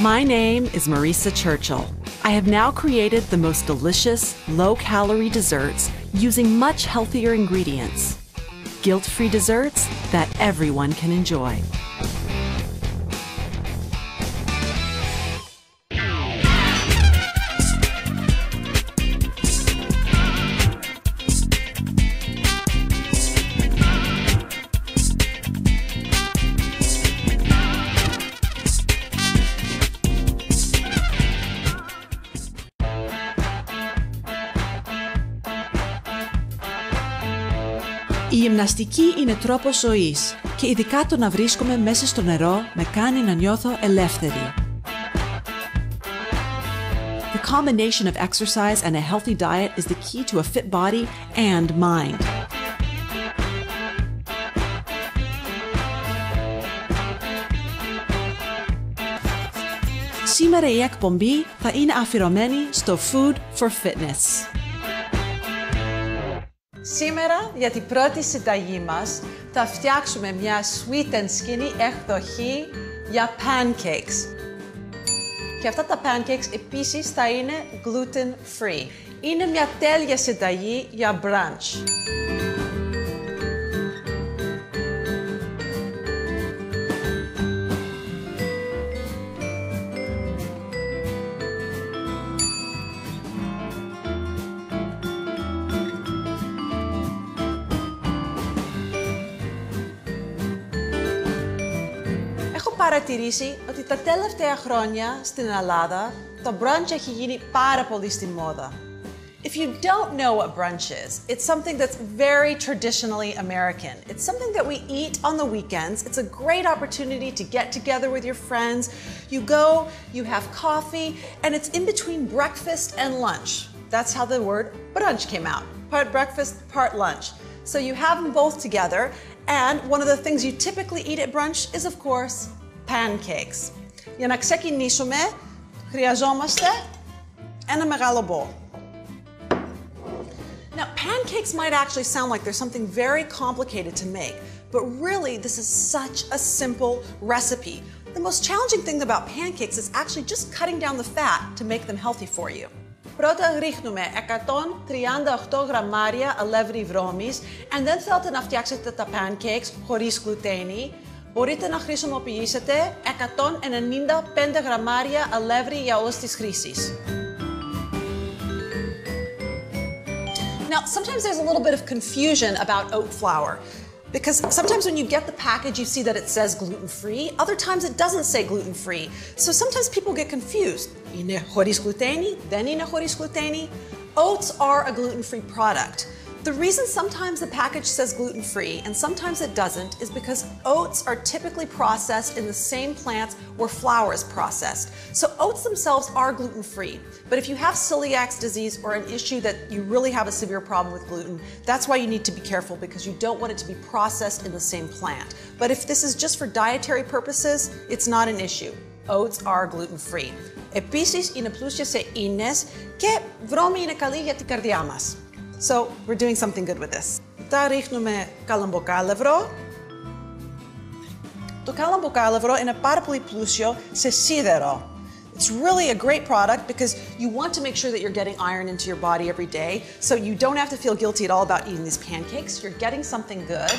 My name is Marisa Churchill. I have now created the most delicious, low-calorie desserts using much healthier ingredients. Guilt-free desserts that everyone can enjoy. Η γυμναστική είναι τρόπος ζωής και ειδικά το να βρίσκομαι μέσα στο νερό με κάνει να νιώθω ελεύθερη. The combination of exercise and a healthy diet is the key to a fit body and mind. Σήμερα η εκπομπή θα είναι αφιερωμένη στο Food for Fitness. Σήμερα, για την πρώτη συνταγή μας, θα φτιάξουμε μια sweet and skinny εκδοχή για pancakes. Και αυτά τα pancakes επίσης θα είναι gluten free. Είναι μια τέλεια συνταγή για brunch. Παρατηρήσει ότι τα τελευταία χρόνια στην Ελλάδα το brunch έχει γίνει πάρα πολύ στη μόδα. If you don't know what brunch is, it's something that's very traditionally American. It's something that we eat on the weekends. It's a great opportunity to get together with your friends. You go, you have coffee, and it's in between breakfast and lunch. That's how the word brunch came out. Part breakfast, part lunch. So you have them both together, and one of the things you typically eat at brunch is, of course, pancakes. Για να ξεκινήσουμε, χρειαζόμαστε ένα μεγάλο bowl. Now, pancakes might actually sound like there's something very complicated to make, but really this is such a simple recipe. The most challenging thing about pancakes is actually just cutting down the fat to make them healthy for you. Πρώτα ρίχνουμε 138 γραμμάρια αλεύρι βρώμης, and then θέλετε να φτιάξετε τα pancakes χωρίς γλουτένι, μπορείτε να χρησιμοποιήσετε 195 γραμμάρια αλεύρι για όλες τις χρήσεις. Now, sometimes there's a little bit of confusion about oat flour, because sometimes when you get the package, you see that it says gluten-free. Other times it doesn't say gluten-free. So sometimes people get confused. Είναι χωρίς γλουτένι, δεν είναι χωρίς γλουτένι. Oats are a gluten-free product. The reason sometimes the package says gluten-free and sometimes it doesn't is because oats are typically processed in the same plants where flour is processed. So oats themselves are gluten-free, but if you have celiac disease or an issue that you really have a severe problem with gluten, that's why you need to be careful, because you don't want it to be processed in the same plant. But if this is just for dietary purposes, it's not an issue. Oats are gluten-free. Επίσης είναι πλούσια σε ίνες και βρώμη είναι καλή για την καρδιά μας. So, we're doing something good with this. Τα ρίχνουμε καλαμποκάλευρο. Το καλαμποκάλευρο είναι πάρα πολύ πλούσιο σε σίδερο. It's really a great product because you want to make sure that you're getting iron into your body every day, so you don't have to feel guilty at all about eating these pancakes. You're getting something good.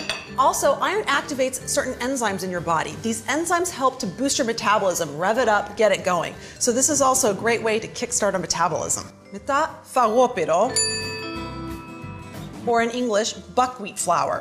Also, iron activates certain enzymes in your body. These enzymes help to boost your metabolism, rev it up, get it going. So this is also a great way to kickstart our metabolism. Μετά, φαγόπυρο, or in English, buckwheat flour.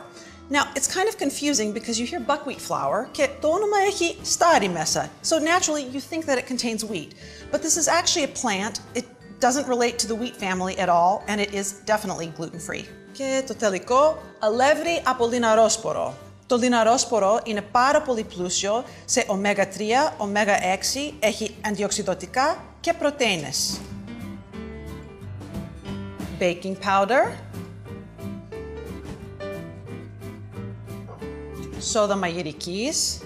Now, it's kind of confusing because you hear buckwheat flour και το όνομα έχει στάρι μέσα. So naturally, you think that it contains wheat. But this is actually a plant. It doesn't relate to the wheat family at all, and it is definitely gluten-free. Και το τελικό, αλεύρι από λιναρόσπορο. Το λιναρόσπορο είναι πάρα πολύ πλούσιο σε ωμέγα-3, ωμέγα-6, έχει αντιοξυδοτικά και πρωτεΐνες. Baking powder. Σόδα μαγειρικής.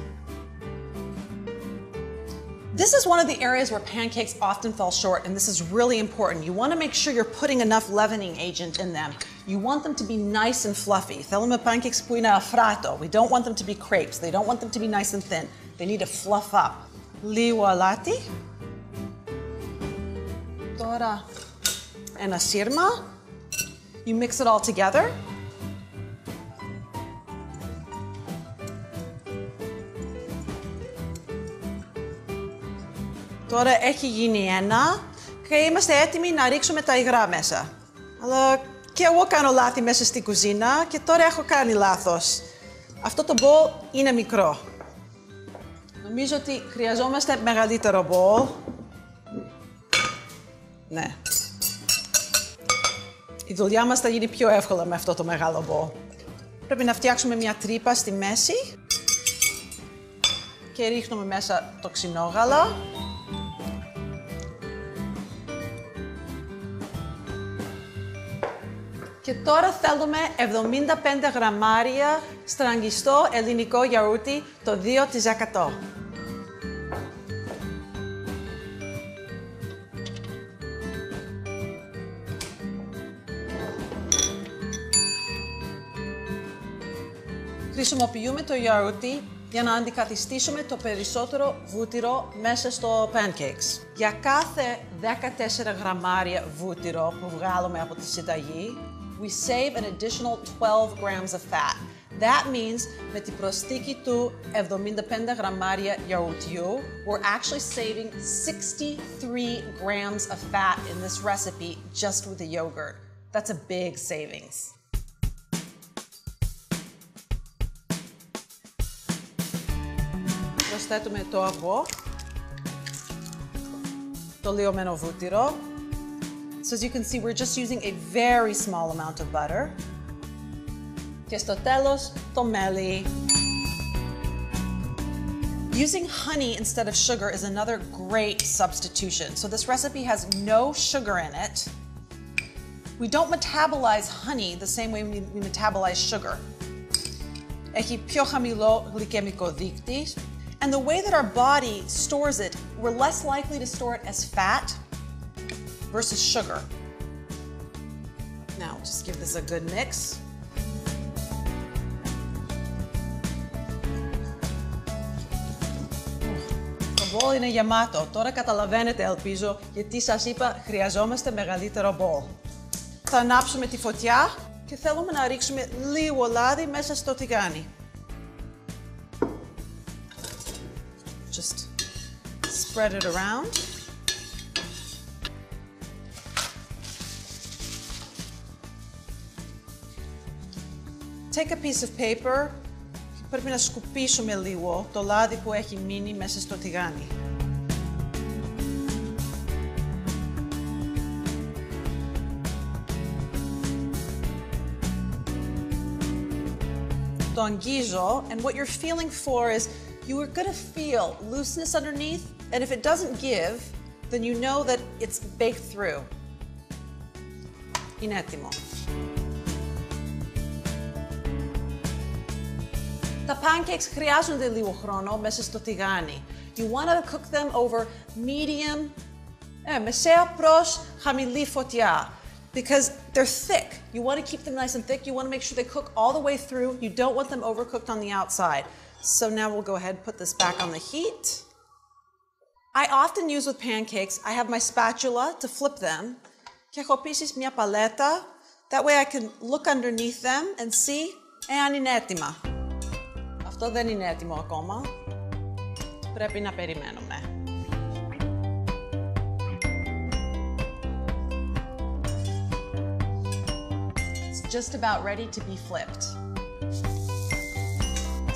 This is one of the areas where pancakes often fall short, and this is really important. You want to make sure you're putting enough leavening agent in them. You want them to be nice and fluffy. Θέλουμε pancakes που είναι αφράτο. We don't want them to be crepes. They don't want them to be nice and thin. They need to fluff up. λίγο αλάτι. Τώρα ένα σύρμα. You mix it all together. Τώρα έχει γίνει ένα και είμαστε έτοιμοι να ρίξουμε τα υγρά μέσα. Αλλά και εγώ κάνω λάθη μέσα στην κουζίνα και τώρα έχω κάνει λάθος. Αυτό το μπολ είναι μικρό. Νομίζω ότι χρειαζόμαστε μεγαλύτερο μπολ. Ναι. Η δουλειά μας θα γίνει πιο εύκολα με αυτό το μεγάλο μπολ. Πρέπει να φτιάξουμε μια τρύπα στη μέση και ρίχνουμε μέσα το ξινόγαλα. Και τώρα θέλουμε 75 γραμμάρια στραγγιστό ελληνικό γιαούρτι το 2%. Χρησιμοποιούμε το γιαούρτι για να αντικαθιστήσουμε το περισσότερο βούτυρο μέσα στο pancakes. Για κάθε 14 γραμμάρια βούτυρο που βγάλουμε από τη συνταγή, we save an additional 12 grams of fat. That means με την προσθήκη του 75 γραμμάρια γιαουρτιού, we're actually saving 63 grams of fat in this recipe just with the yogurt. That's a big savings. Προσθέτουμε το αυγό, το λιωμένο βούτυρο. So as you can see, we're just using a very small amount of butter. Και στο τέλος, το μέλι. Using honey instead of sugar is another great substitution. So this recipe has no sugar in it. We don't metabolize honey the same way we metabolize sugar. Έχει πιο χαμηλό γλυκαιμικό δείκτη. And the way that our body stores it, we're less likely to store it as fat versus sugar. Now, just give this a good mix. Το μπολ είναι γεμάτο. Τώρα καταλαβαίνετε, ελπίζω, γιατί σας είπα χρειαζόμαστε μεγαλύτερο μπολ. Θα ανάψουμε τη φωτιά και θέλουμε να ρίξουμε λίγο λάδι μέσα στο τηγάνι. Just spread it around. Take a piece of paper. Πρέπει να σκουπίσουμε λίγο το λάδι που έχει μείνει μέσα στο τηγάνι. Το αγγίζω, and what you're feeling for is you are going to feel looseness underneath, and if it doesn't give, then you know that it's baked through. Είναι έτοιμο. Τα pancakes χρειάζονται λίγο χρόνο μέσα στο τηγάνι. You want to cook them over medium, μεσαία προς χαμηλή φωτιά. Because they're thick. You want to keep them nice and thick. You want to make sure they cook all the way through. You don't want them overcooked on the outside. So now we'll go ahead and put this back on the heat. I often use with pancakes, I have my spatula to flip them. Και έχω επίσης μια παλέτα. That way I can look underneath them and see εάν είναι έτοιμα. Αυτό δεν είναι έτοιμο ακόμα. Πρέπει να περιμένουμε. It's just about ready to be flipped.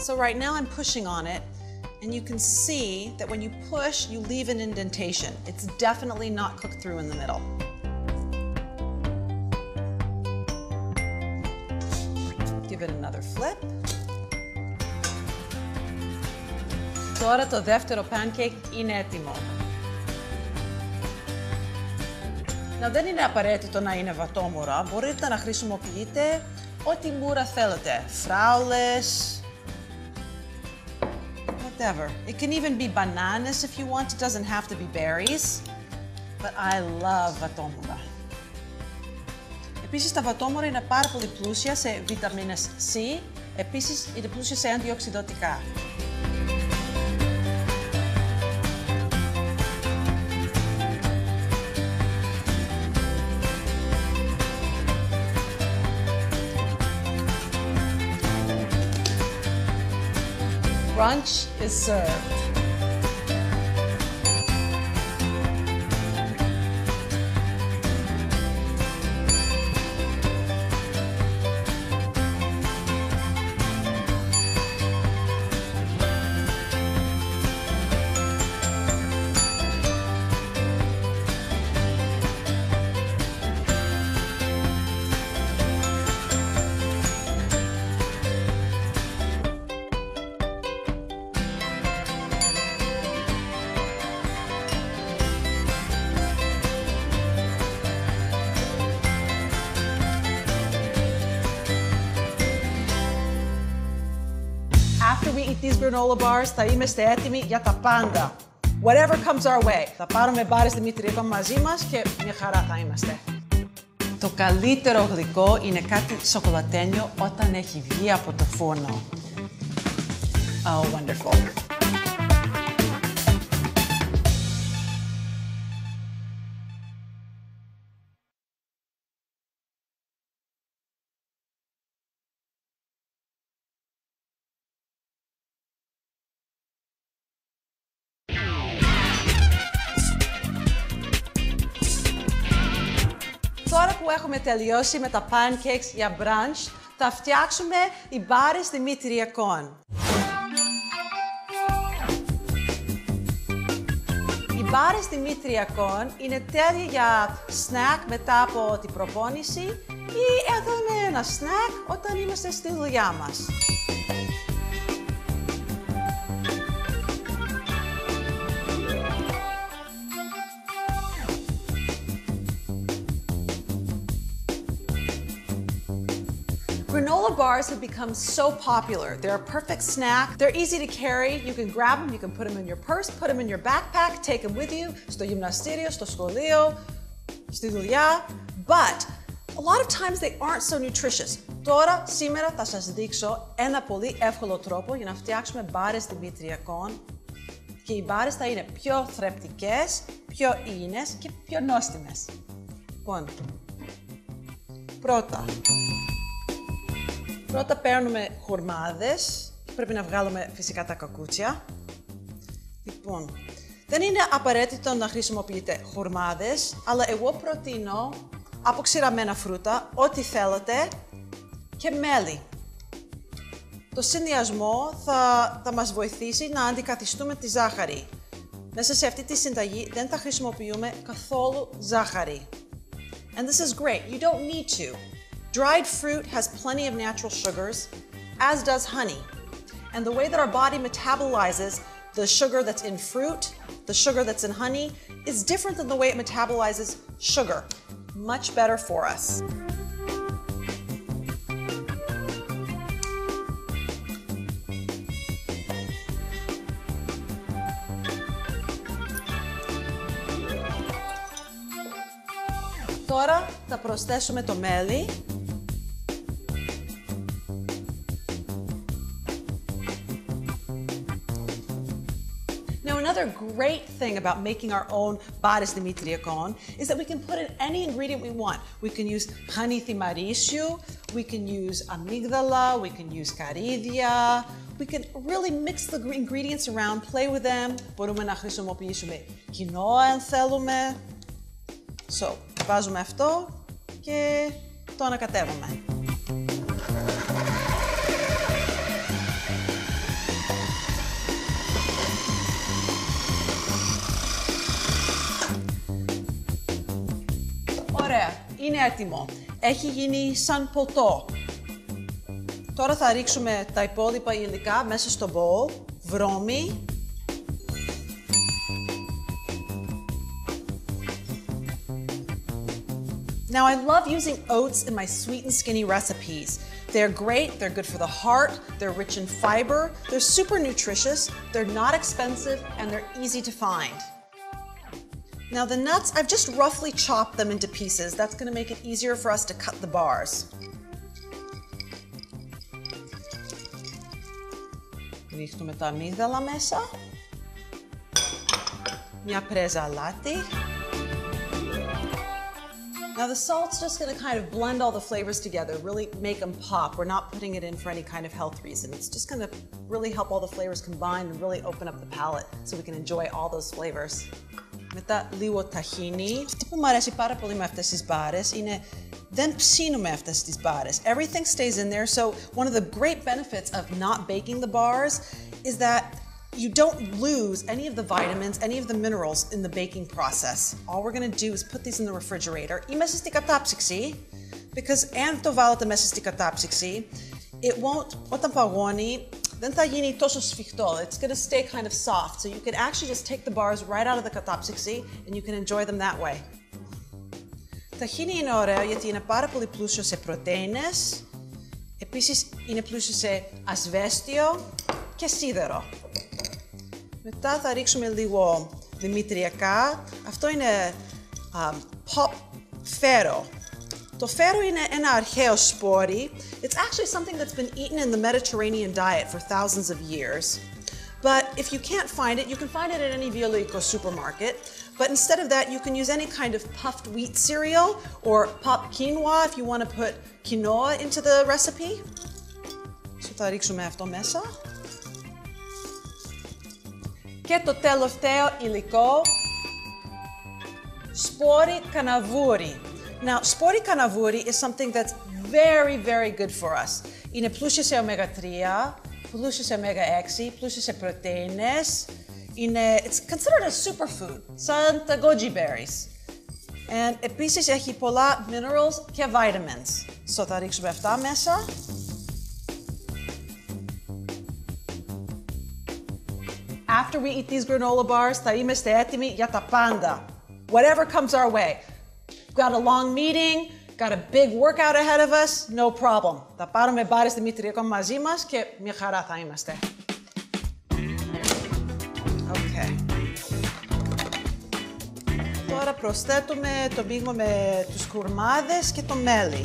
So right now I'm pushing on it, and you can see that when you push, you leave an indentation. It's definitely not cooked through in the middle. Give it another flip. Τώρα το δεύτερο pancake είναι έτοιμο. Να δεν είναι απαραίτητο να είναι βατόμουρα. Μπορείτε να χρησιμοποιείτε ό,τι μούρα θέλετε. Φράουλες, whatever. It can even be bananas if you want. It doesn't have to be berries. But I love βατόμουρα. Επίσης, τα βατόμουρα είναι πάρα πολύ πλούσια σε βιταμίνες C. Επίσης, είναι πλούσια σε αντιοξυδοτικά. brunch is served. After we eat these granola bars, θα είμαστε έτοιμοι για τα πάντα. Whatever comes our way. Θα πάρουμε μπάρες δημητριακών μαζί μας και μια χαρά θα είμαστε. Το καλύτερο γλυκό είναι κάτι σοκολατένιο όταν έχει βγει από το φούρνο. Oh, wonderful. Τώρα που έχουμε τελειώσει με τα pancakes για brunch, θα φτιάξουμε οι μπάρες δημητριακών. Οι μπάρες δημητριακών είναι τέλεια για snack μετά από την προπόνηση ή έχουμε ένα snack όταν είμαστε στη δουλειά μας. Granola bars have become so popular. They're a perfect snack. They're easy to carry. You can grab them, you can put them in your purse, put them in your backpack, take them with you στο γυμναστήριο, στο σχολείο, στη δουλειά. But a lot of times they aren't so nutritious. Τώρα, σήμερα θα σας δείξω ένα πολύ εύκολο τρόπο για να φτιάξουμε μπάρες δημητριακών και οι μπάρες θα είναι πιο θρεπτικές, πιο υγιεινές και πιο νόστιμες. Λοιπόν, πρώτα παίρνουμε χορμάδες, πρέπει να βγάλουμε φυσικά τα κακούτσια. Λοιπόν, δεν είναι απαραίτητο να χρησιμοποιείτε χορμάδες, αλλά εγώ προτείνω αποξηραμένα φρούτα, ό,τι θέλετε, και μέλι. Το συνδυασμό θα μας βοηθήσει να αντικαθιστούμε τη ζάχαρη. Μέσα σε αυτή τη συνταγή δεν θα χρησιμοποιούμε καθόλου ζάχαρη. And this is great, you don't need to. Dried fruit has plenty of natural sugars, as does honey. And the way that our body metabolizes the sugar that's in fruit, the sugar that's in honey, is different than the way it metabolizes sugar. Much better for us. Τώρα θα προσθέσουμε το μέλι. Now, another great thing about making our own bares dimitriakon is that we can put in any ingredient we want. We can use honey thimarisiou, we can use amygdala, we can use καρύδια. We can really mix the ingredients around, play with them. Μπορούμε να χρησιμοποιήσουμε quinoa αν θέλουμε. So, βάζουμε αυτό και το ανακατεύουμε. Ωραία, είναι έτοιμο. Έχει γίνει σαν ποτό. Τώρα θα ρίξουμε τα υπόλοιπα υλικά μέσα στο bowl. Βρώμη. Now, I love using oats in my sweet and skinny recipes. They're great, they're good for the heart, they're rich in fiber, they're super nutritious, they're not expensive, and they're easy to find. Now the nuts, I've just roughly chopped them into pieces. That's going to make it easier for us to cut the bars. Ρίχνουμε τα αμύγδαλα μέσα. Μια πρέζα αλάτι. Now the salt's just going to kind of blend all the flavors together, really make them pop. We're not putting it in for any kind of health reason. It's just going to really help all the flavors combine and really open up the palate so we can enjoy all those flavors. Μετά λίγο ταχίνι. Αυτό που μου αρέσει πάρα πολύ με αυτές τις μπάρες είναι δεν ψήνουμε αυτές τις μπάρες. Everything stays in there, so one of the great benefits of not baking the bars is that you don't lose any of the vitamins, any of the minerals in the baking process. All we're going to do is put these in the refrigerator ή μέσα στη κατάψυξη, because αν το βάλετε μέσα στη κατάψυξη, it won't, όταν παγώνει, δεν θα γίνει τόσο σφιχτό. It's going to stay kind of soft, so you can actually just take the bars right out of the κατάψυξη and you can enjoy them that way. Ταχίνι είναι ωραίο γιατί είναι πάρα πολύ πλούσιο σε πρωτεΐνες, επίσης είναι πλούσιο σε ασβέστιο και σίδερο. Μετά θα ρίξουμε λίγο δημητριακά. Αυτό είναι pop farro. Το φέρο είναι ένα αρχαίο σπόρι. It's actually something that's been eaten in the Mediterranean diet for thousands of years. But if you can't find it, you can find it at any βιολογικό supermarket. But instead of that, you can use any kind of puffed wheat cereal or pop quinoa if you want to put quinoa into the recipe. So θα ρίξουμε αυτό μέσα. Και το τελευταίο υλικό, σπόρι καναβούρι. Now, σπόρι καναβούρι is something that's very, very good for us. Είναι πλούσιο σε omega-3, πλούσιο σε omega-6, πλούσιο σε πρωτεΐνες. It's considered a superfood, σαν τα goji berries. And επίσης έχει πολλά minerals και vitamins. So θα ρίξουμε αυτά μέσα. After we eat these granola bars, θα είμαστε έτοιμοι για τα πάντα. Whatever comes our way. Got a long meeting, got a big workout ahead of us, no problem. Θα πάρουμε μπάρες δημητριακών μαζί μας και μια χαρά θα είμαστε. Okay. Τώρα προσθέτουμε το μείγμα με τους κουρμάδες και το μέλι.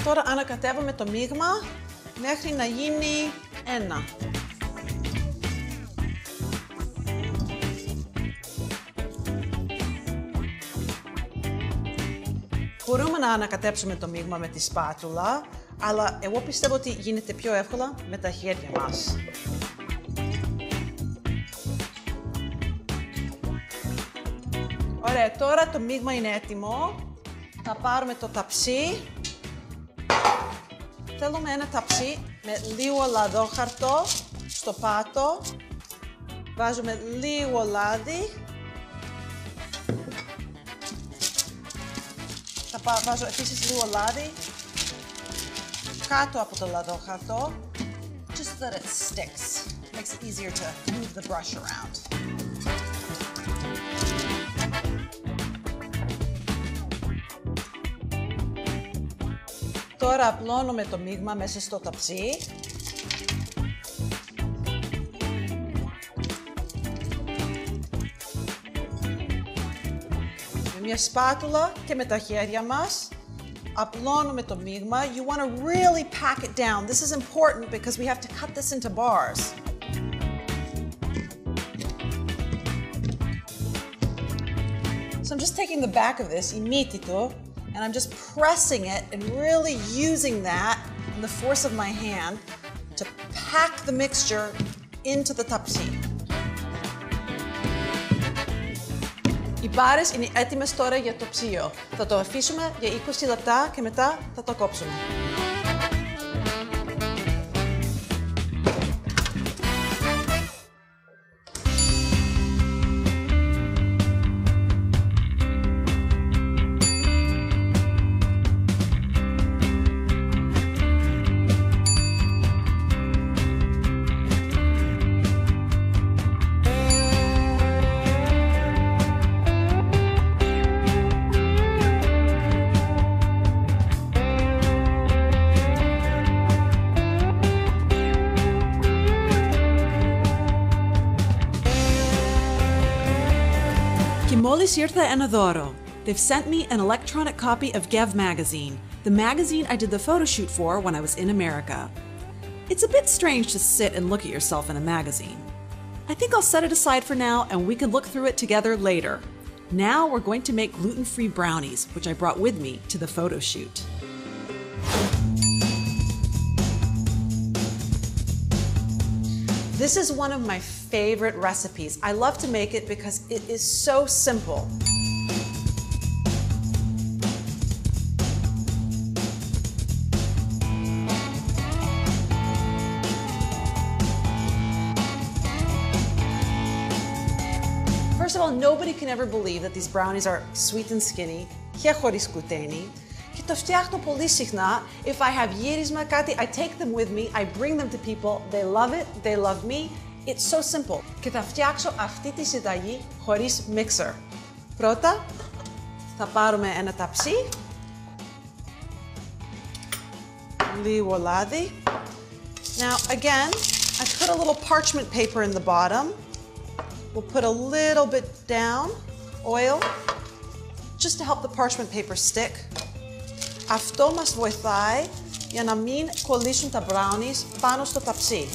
Τώρα ανακατεύουμε το μείγμα μέχρι να γίνει ένα. Μπορούμε να ανακατέψουμε το μείγμα με τη σπάτουλα, αλλά εγώ πιστεύω ότι γίνεται πιο εύκολα με τα χέρια μας. Ωραία, τώρα το μείγμα είναι έτοιμο. Θα πάρουμε το ταψί. Θέλουμε ένα ταψί με λίγο λαδόχαρτο στο πάτο. Βάζουμε λίγο λάδι. Θα βάζω επίσης λίγο λάδι κάτω από το λαδόχαρτο. Just so that it sticks. Makes it easier to move the brush around. Τώρα απλώνουμε το μείγμα μέσα στο ταψί. Με μια σπάτουλα και με τα χέρια μας απλώνουμε το μείγμα. You want to really pack it down. This is important because we have to cut this into bars. So I'm just taking the back of this, η μύτη του, and I'm just pressing it and really using that and the force of my hand to pack the mixture into the ταψί. Οι μπάρες είναι έτοιμες τώρα για το ψύο. Θα το αφήσουμε για 20 λεπτά και μετά θα το κόψουμε. Και μόλις ήρθε ένα δώρο. They've sent me an electronic copy of Gev magazine. the magazine I did the photo shoot for when I was in America. It's a bit strange to sit and look at yourself in a magazine. I think I'll set it aside for now and we can look through it together later. Now we're going to make gluten-free brownies, which I brought with me to the photo shoot. This is one of my favorite recipes. I love to make it because it is so simple. First of all, nobody can ever believe that these brownies are sweet and skinny και χωρίς γλουτένι. Και το φτιάχνω πολύ συχνά. If I have γύρισμα κάτι, I take them with me, I bring them to people, they love it, they love me. It's so simple. Και θα φτιάξω αυτή τη συνταγή χωρίς mixer. Πρώτα, θα πάρουμε ένα ταψί, λίγο λάδι. Now again, I put a little parchment paper in the bottom. We'll put a little bit down, oil, just to help the parchment paper stick. Αυτό μας βοηθάει για να μην κολλήσουν τα brownies πάνω στο ταψί.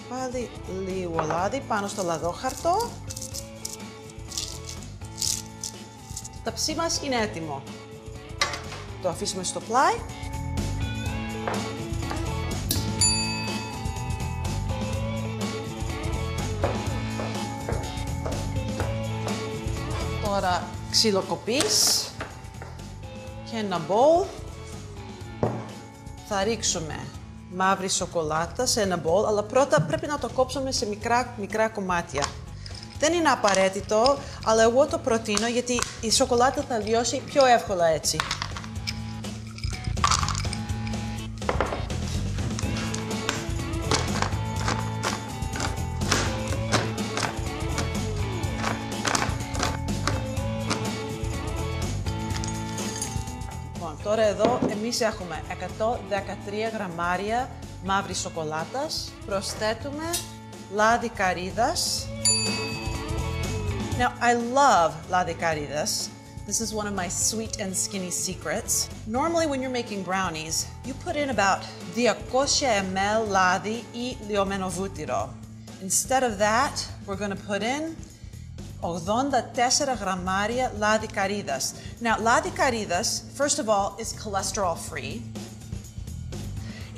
Πάλι λίγο λάδι πάνω στο λαδόχαρτο. Το ταψί μας είναι έτοιμο. Το αφήσουμε στο πλάι. Τώρα ξυλοκοπής και ένα bowl. Θα ρίξουμε μαύρη σοκολάτα σε ένα bowl, αλλά πρώτα πρέπει να το κόψουμε σε μικρά κομμάτια. Δεν είναι απαραίτητο, αλλά εγώ το προτείνω γιατί η σοκολάτα θα λιώσει πιο εύκολα έτσι. Τώρα εδώ εμείς έχουμε 113 γραμμάρια μαύρης σοκολάτας. Προσθέτουμε λάδι καρύδας. Now, I love λάδι καρύδας. This is one of my sweet and skinny secrets. Normally when you're making brownies, you put in about 200 ml λάδι ή λιωμένο βούτυρο. Instead of that, we're going to put in 84 γραμμάρια λάδι καρύδας. Now, λάδι καρύδας, first of all, is cholesterol free.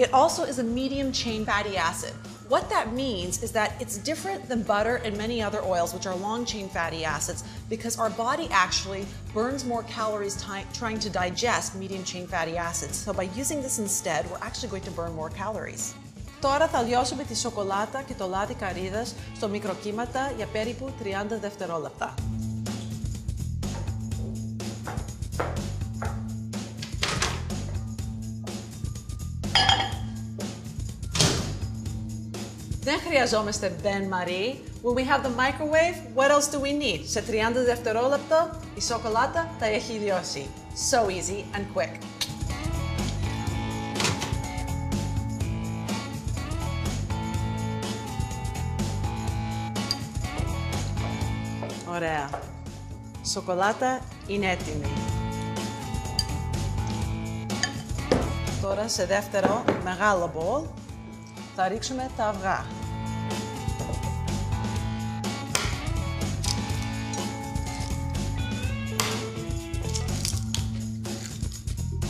It also is a medium chain fatty acid. What that means is that it's different than butter and many other oils, which are long chain fatty acids, because our body actually burns more calories trying to digest medium chain fatty acids. So by using this instead, we're actually going to burn more calories. Τώρα θα λιώσουμε τη σοκολάτα και το λάδι καρύδας στο μικροκύματα για περίπου 30 δευτερόλεπτα. Δεν χρειαζόμαστε bain marie. When we have the microwave, what else do we need? Σε 30 δευτερόλεπτα η σοκολάτα θα έχει λιώσει. So easy and quick. Ωραία. Η σοκολάτα είναι έτοιμη. Τώρα σε δεύτερο μεγάλο μπολ θα ρίξουμε τα αυγά.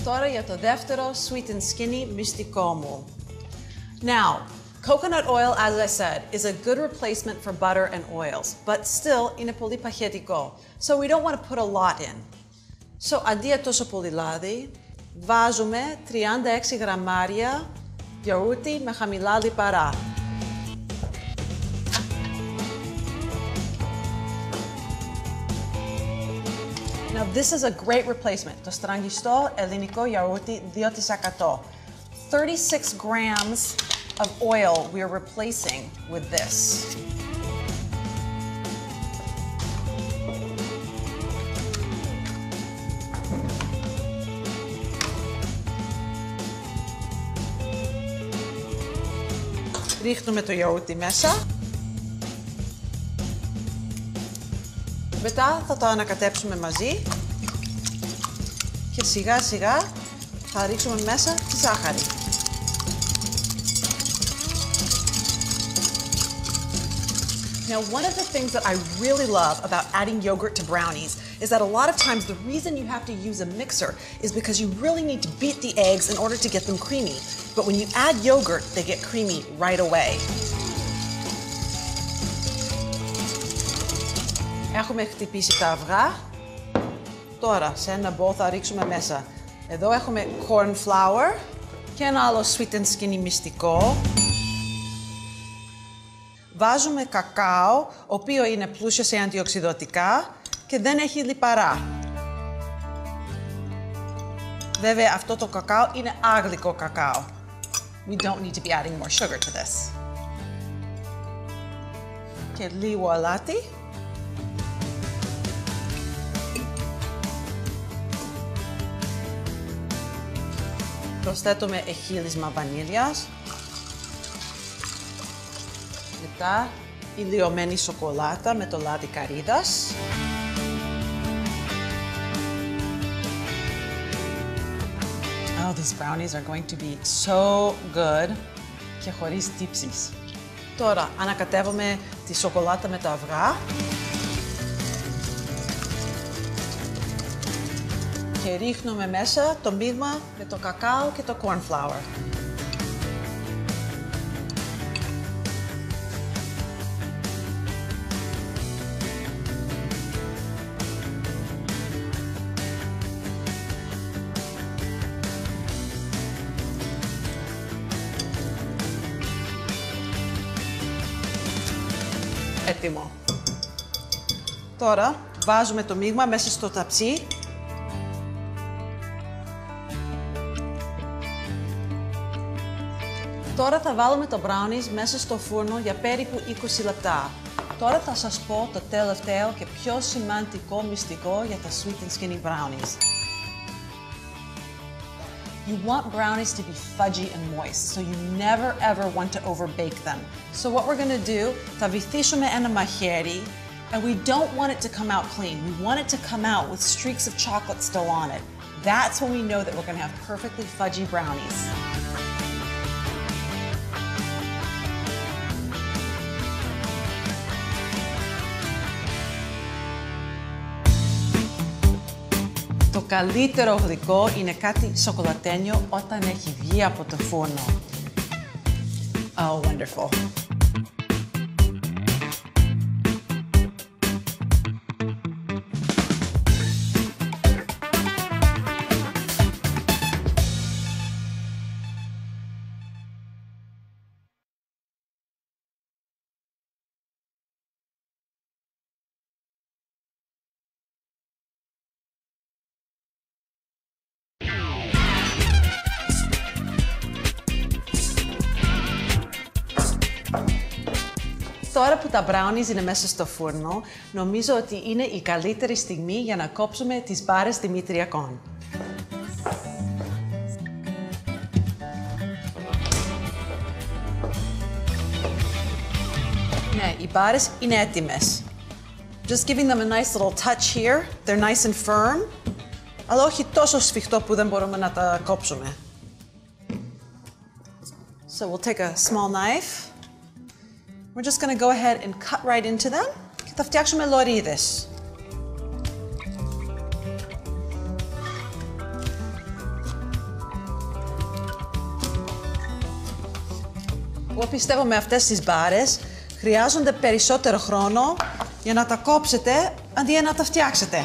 Τώρα για το δεύτερο sweet and skinny μυστικό μου. Now, coconut oil, as I said, is a good replacement for butter and oils, but still είναι πολύ παχαιτικό. So we don't want to put a lot in. So αντί για τόσο πολύ λάδι, βάζουμε 36 γραμμάρια γιαούρτι με χαμηλά λιπαρά. Now this is a great replacement. Το στραγγιστό ελληνικό γιαούρτι 2%. 36 grams of oil we are replacing with this. Ρίχνουμε το γιαούρτι μέσα. Μετά θα το ανακατέψουμε μαζί. Και σιγά σιγά θα ρίξουμε μέσα τη ζάχαρη. Now, one of the things that I really love about adding yogurt to brownies is that a lot of times the reason you have to use a mixer is because you really need to beat the eggs in order to get them creamy. But when you add yogurt, they get creamy right away. Έχουμε χτυπήσει τα αυγά. Τώρα, σε ένα μπολ θα ρίξουμε μέσα. Εδώ έχουμε corn flour και ένα άλλο sweet and skinny μυστικό. Βάζουμε κακάο, ο οποίο είναι πλούσιο σε αντιοξυδωτικά και δεν έχει λιπαρά. Βέβαια, αυτό το κακάο είναι άγλικο κακάο. We don't need to be adding more sugar to this. Και λίγο αλάτι. Προσθέτουμε εχύλισμα βανίλιας. Μετά ηλιωμένη σοκολάτα με το λάδι καρύδας. Oh, these brownies are going to be so good και χωρίς τύψεις. Τώρα ανακατεύουμε τη σοκολάτα με τα αυγά. Και ρίχνουμε μέσα το μείγμα με το κακάο και το corn flour. Έτοιμο. Τώρα βάζουμε το μείγμα μέσα στο ταψί. Τώρα θα βάλουμε το brownies μέσα στο φούρνο για περίπου 20 λεπτά. Τώρα θα σας πω το τελευταίο και πιο σημαντικό μυστικό για τα sweet and skinny brownies. You want brownies to be fudgy and moist, so you never ever want to overbake them. So what we're going to do, θα βυθίσουμε ένα μαχαίρι, and we don't want it to come out clean. We want it to come out with streaks of chocolate still on it. That's when we know that we're going to have perfectly fudgy brownies. Το καλύτερο γλυκό είναι κάτι σοκολατένιο όταν έχει βγει από το φούρνο. Oh, wonderful. Τώρα που τα brownies είναι μέσα στο φούρνο, νομίζω ότι είναι η καλύτερη στιγμή για να κόψουμε τις μπάρες δημητριακών. Ναι, οι μπάρες είναι έτοιμες. Just giving them a nice little touch here. They're nice and firm, αλλά όχι τόσο σφιχτό που δεν μπορούμε να τα κόψουμε. So we'll take a small knife. We're just going to go ahead and cut right into them. Και θα φτιάξουμε λωρίδες. Εγώ πιστεύω με αυτές τις μπάρες χρειάζονται περισσότερο χρόνο για να τα κόψετε αντί για να τα φτιάξετε.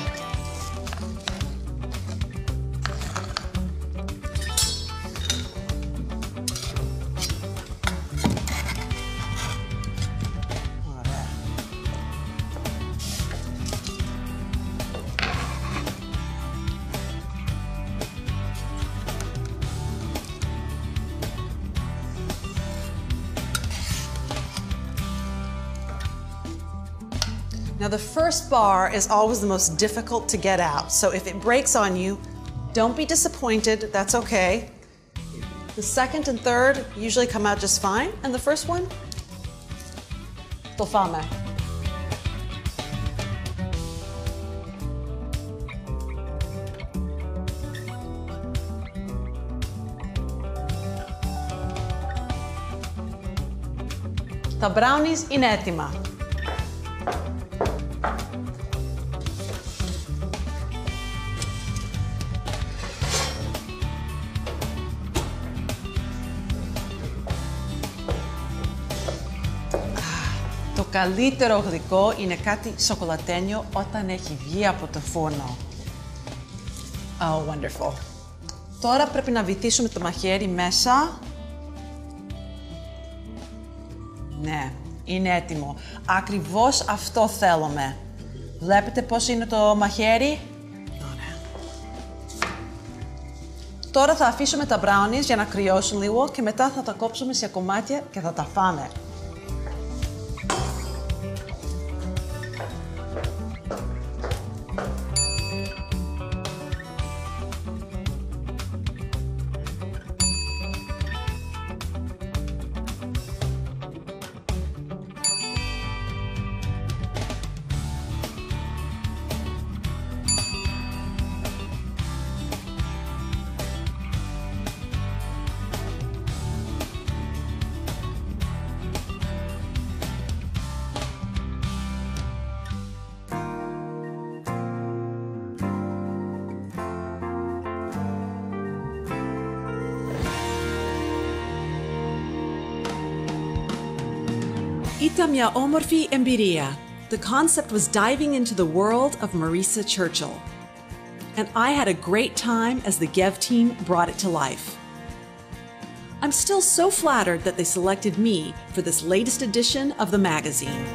Now the first bar is always the most difficult to get out, so if it breaks on you, don't be disappointed, that's okay. The second and third usually come out just fine, and the first one, το φάμε. Τα brownies είναι έτοιμα. Το καλύτερο γλυκό είναι κάτι σοκολατένιο όταν έχει βγει από το φούρνο. Oh, wonderful. Τώρα πρέπει να βυθίσουμε το μαχαίρι μέσα. Ναι, είναι έτοιμο. Ακριβώς αυτό θέλουμε. Βλέπετε πώς είναι το μαχαίρι? Ωραία. Τώρα θα αφήσουμε τα brownies για να κρυώσουν λίγο και μετά θα τα κόψουμε σε κομμάτια και θα τα φάμε. Ήταν μια όμορφη εμπειρία. The concept was diving into the world of Marisa Churchill. And I had a great time as the GEV team brought it to life. I'm still so flattered that they selected me for this latest edition of the magazine.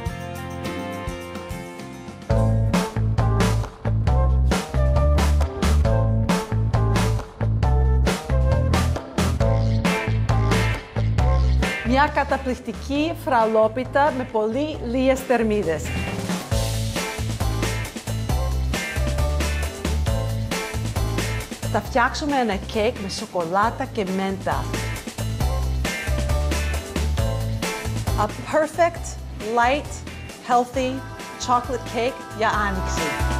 Μια καταπληκτική φραλόπιτα με πολύ λίγες θερμίδες. Θα φτιάξουμε ένα κέικ με σοκολάτα και μέντα. A perfect, light, healthy chocolate cake για άνοιξη.